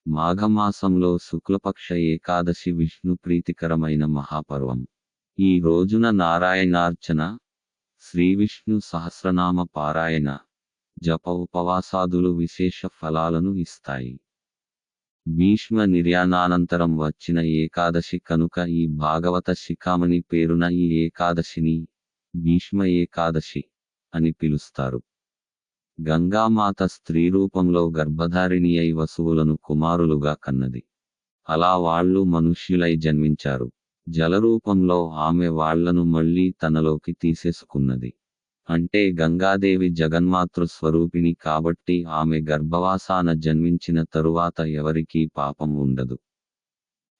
మాఘమాసంలో శుక్లపక్ష ఏకాదశి విష్ణు ప్రీతికరమైన మహాపర్వం. ఈ రోజున నారాయణార్చన, శ్రీవిష్ణు సహస్రనామ పారాయణ, జప ఉపవాసాదులు విశేష ఫలాలను ఇస్తాయి. భీష్మ నిర్యాణానంతరం వచ్చిన ఏకాదశి కనుక ఈ భాగవత శిఖామణి పేరున ఈ ఏకాదశిని భీష్మ ఏకాదశి అని పిలుస్తారు. గంగామాత స్త్రీ రూపంలో గర్భధారిణి అయి వసువులను కుమారులుగా కన్నది. అలా వాళ్ళు మనుష్యులై జన్మించారు. జలరూపంలో ఆమె వాళ్లను మళ్లీ తనలోకి తీసేసుకున్నది. అంటే గంగాదేవి జగన్మాతృ స్వరూపిణి కాబట్టి ఆమె గర్భవాసాన జన్మించిన తరువాత ఎవరికీ పాపం ఉండదు.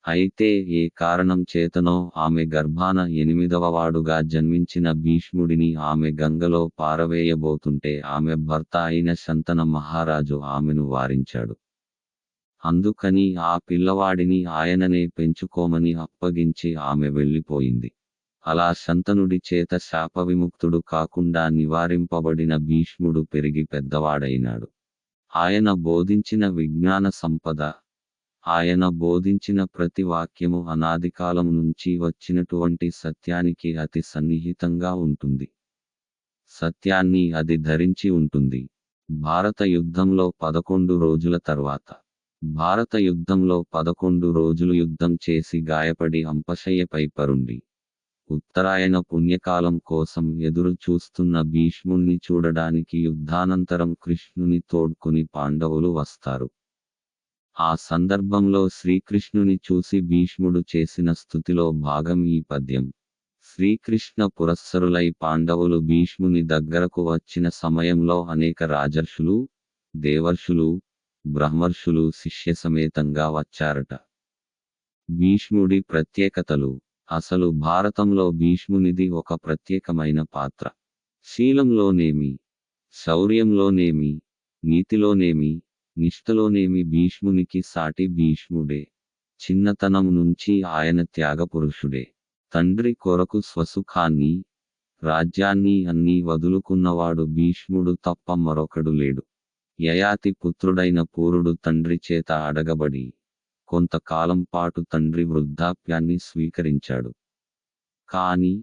అయితే ఏ కారణం చేతనో ఆమె గర్భాన 8వ వాడుగా జన్మించిన భీష్ముడిని ఆమె గంగలో పారవేయబోతుంటే ఆమె భర్త అయిన శంతన మహారాజు ఆమెను వారించాడు. అందుకని ఆ పిల్లవాడిని ఆయననే పెంచుకోమని అప్పగించి ఆమె వెళ్ళిపోయింది. అలా శంతనుడి చేత శాపవిముక్తుడు కాకుండా నివారింపబడిన భీష్ముడు పెరిగి పెద్దవాడైనాడు. ఆయన బోధించిన విజ్ఞాన సంపద, ఆయన బోధించిన ప్రతి వాక్యము అనాదికాలం నుంచి వచ్చినటువంటి సత్యానికి అతి సన్నిహితంగా ఉంటుంది. సత్యాన్ని అది ధరించి ఉంటుంది. భారత యుద్ధంలో 11 రోజుల తర్వాత భారత యుద్ధంలో 11 రోజులు యుద్ధం చేసి గాయపడి అంపశయ్యపై పరుండి ఉత్తరాయణ పుణ్యకాలం కోసం ఎదురు చూస్తున్న భీష్ముణ్ణి చూడడానికి యుద్ధానంతరం కృష్ణుని తోడ్కొని పాండవులు వస్తారు. ఆ సందర్భంలో శ్రీకృష్ణుని చూసి భీష్ముడు చేసిన స్తుతిలో భాగం ఈ పద్యం. శ్రీకృష్ణ పురస్సరులై పాండవులు భీష్ముని దగ్గరకు వచ్చిన సమయంలో అనేక రాజర్షులు, దేవర్షులు, బ్రహ్మర్షులు శిష్యసమేతంగా వచ్చారట. భీష్ముడి ప్రత్యేకతలు. అసలు భారతంలో భీష్మునిది ఒక ప్రత్యేకమైన పాత్ర. శీలంలోనేమి, శౌర్యంలోనేమి, నీతిలోనేమి, నిష్ఠలోనేమి భీష్మునికి సాటి భీష్ముడే. చిన్నతనం నుంచి ఆయన త్యాగపురుషుడే. తండ్రి కొరకు స్వసుఖాన్ని, రాజ్యాన్ని అన్నీ వదులుకున్నవాడు భీష్ముడు తప్ప మరొకడు లేడు. యయాతి పుత్రుడైన పూరుడు తండ్రి చేత అడగబడి కొంతకాలం పాటు తండ్రి వృద్ధాప్యాన్ని స్వీకరించాడు. కాని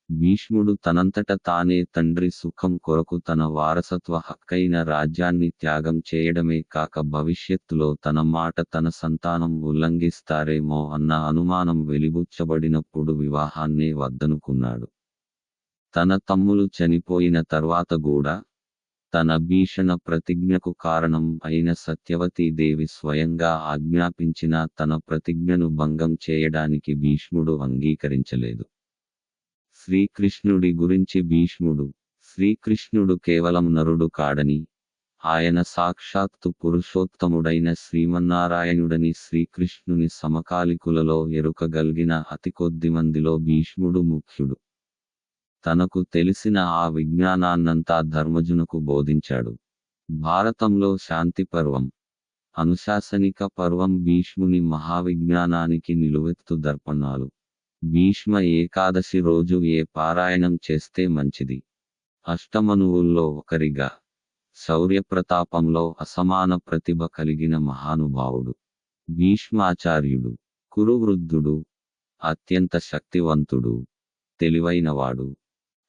భీష్ముడు తనంతట తానే తండ్రి సుఖం కొరకు తన వారసత్వ హక్కైన రాజ్యాన్ని త్యాగం చేయడమే కాక భవిష్యత్తులో తన మాట తన సంతానం ఉల్లంఘిస్తారేమో అన్న అనుమానం వెలిబుచ్చబడినప్పుడు వివాహాన్నే వద్దనుకున్నాడు. తన తమ్ములు చనిపోయిన తర్వాత కూడా తన భీషణ ప్రతిజ్ఞకు కారణం అయిన సత్యవతీదేవి స్వయంగా ఆజ్ఞాపించిన తన ప్రతిజ్ఞను భంగం చేయడానికి భీష్ముడు అంగీకరించలేదు. శ్రీకృష్ణుడి గురించి భీష్ముడు. శ్రీకృష్ణుడు కేవలం నరుడు కాడని, ఆయన సాక్షాత్తు పురుషోత్తముడైన శ్రీమన్నారాయణుడని శ్రీకృష్ణుని సమకాలికులలో ఎరుకగల్గిన అతి కొద్దిమందిలో భీష్ముడు ముఖ్యుడు. తనకు తెలిసిన ఆ విజ్ఞానాన్నంతా ధర్మజునకు బోధించాడు. భారతంలో శాంతి పర్వం, అనుశాసనిక పర్వం భీష్ముని మహావిజ్ఞానానికి నిలువెత్తు దర్పణాలు. భీష్మ ఏకాదశి రోజు ఏ పారాయణం చేస్తే మంచిది? అష్టమనువుల్లో ఒకరిగా, శౌర్యప్రతాపంలో అసమాన ప్రతిభ కలిగిన మహానుభావుడు భీష్మాచార్యుడు. కురువృద్ధుడు, అత్యంత శక్తివంతుడు, తెలివైనవాడు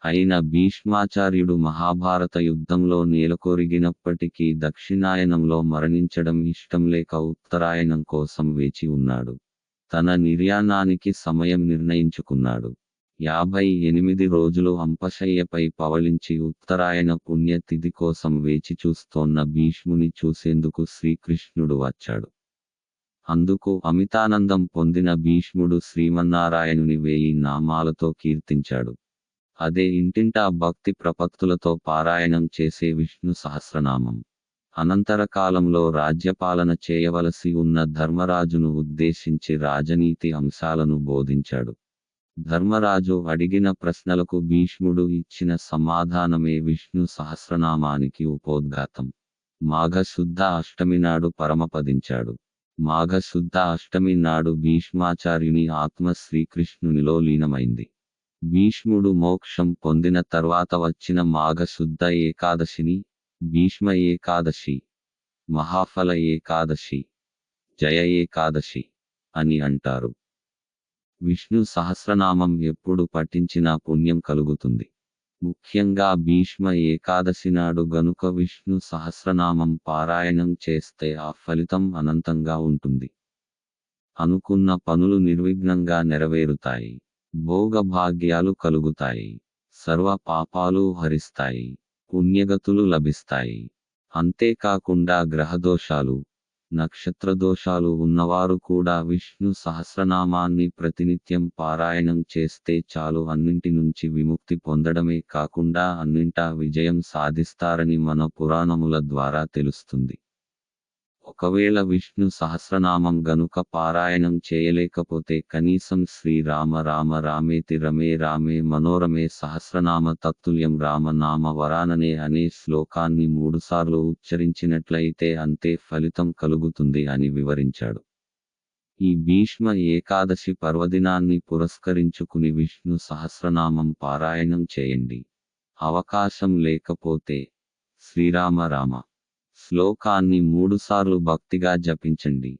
అయిన భీష్మాచార్యుడు మహాభారత యుద్ధంలో నేలకొరిగినప్పటికీ దక్షిణాయనంలో మరణించడం ఇష్టం లేక ఉత్తరాయణం కోసం వేచి ఉన్నాడు. తన నిర్యాణానికి సమయం నిర్ణయించుకున్నాడు. 58 రోజులు అంపశయ్యపై పవళించి ఉత్తరాయణ పుణ్యతిథి కోసం వేచి చూస్తోన్న భీష్ముని చూసేందుకు శ్రీకృష్ణుడు వచ్చాడు. అందుకు అమితానందం పొందిన భీష్ముడు శ్రీమన్నారాయణుని 1000 నామాలతో కీర్తించాడు. అదే ఇంటింటా భక్తి ప్రపత్తులతో పారాయణం చేసే విష్ణు సహస్రనామం. అనంతర కాలంలో రాజ్యపాలన చేయవలసి ఉన్న ధర్మరాజును ఉద్దేశించి రాజనీతి అంశాలను బోధించాడు. ధర్మరాజు అడిగిన ప్రశ్నలకు భీష్ముడు ఇచ్చిన సమాధానమే విష్ణు సహస్రనామానికి ఉపోద్ఘాతం. మాఘశుద్ధ అష్టమి నాడు పరమపదించాడు. మాఘశుద్ధ అష్టమి నాడు భీష్మాచార్యుని ఆత్మ శ్రీకృష్ణునిలో లీనమైంది. భీష్ముడు మోక్షం పొందిన తర్వాత వచ్చిన మాఘశుద్ధ ఏకాదశిని భీష్మ ఏకాదశి, మహాఫల ఏకాదశి, జయ ఏకాదశి అని అంటారు. విష్ణు సహస్రనామం ఎప్పుడు పఠించినా పుణ్యం కలుగుతుంది. ముఖ్యంగా భీష్మ ఏకాదశి నాడు గనుక విష్ణు సహస్రనామం పారాయణం చేస్తే ఆ ఫలితం అనంతంగా ఉంటుంది. అనుకున్న పనులు నిర్విఘ్నంగా నెరవేరుతాయి. భోగభాగ్యాలు కలుగుతాయి. సర్వ పాపాలు హరిస్తాయి. పుణ్యగతులు లభిస్తాయి. అంతేకాకుండా గ్రహదోషాలు, నక్షత్రదోషాలు ఉన్నవారు కూడా విష్ణు సహస్రనామాన్ని ప్రతినిత్యం పారాయణం చేస్తే చాలు అన్నింటి నుంచి విముక్తి పొందడమే కాకుండా అన్నింటా విజయం సాధిస్తారని మన పురాణముల ద్వారా తెలుస్తుంది. ఒకవేళ విష్ణు సహస్రనామం గనుక పారాయణం చేయలేకపోతే కనీసం శ్రీరామ రామ రామేతి రమే రామే మనోరమే సహస్రనామ తత్తుల్యం రామ నామ వరాననే అనే శ్లోకాన్ని 3 సార్లు ఉచ్చరించినట్లయితే అంతే ఫలితం కలుగుతుంది అని వివరించాడు. ఈ భీష్మ ఏకాదశి పర్వదినాన్ని పురస్కరించుకుని విష్ణు సహస్రనామం పారాయణం చేయండి. అవకాశం లేకపోతే శ్రీరామ రామ శ్లోకాన్ని 3 సార్లు భక్తిగా జపించండి.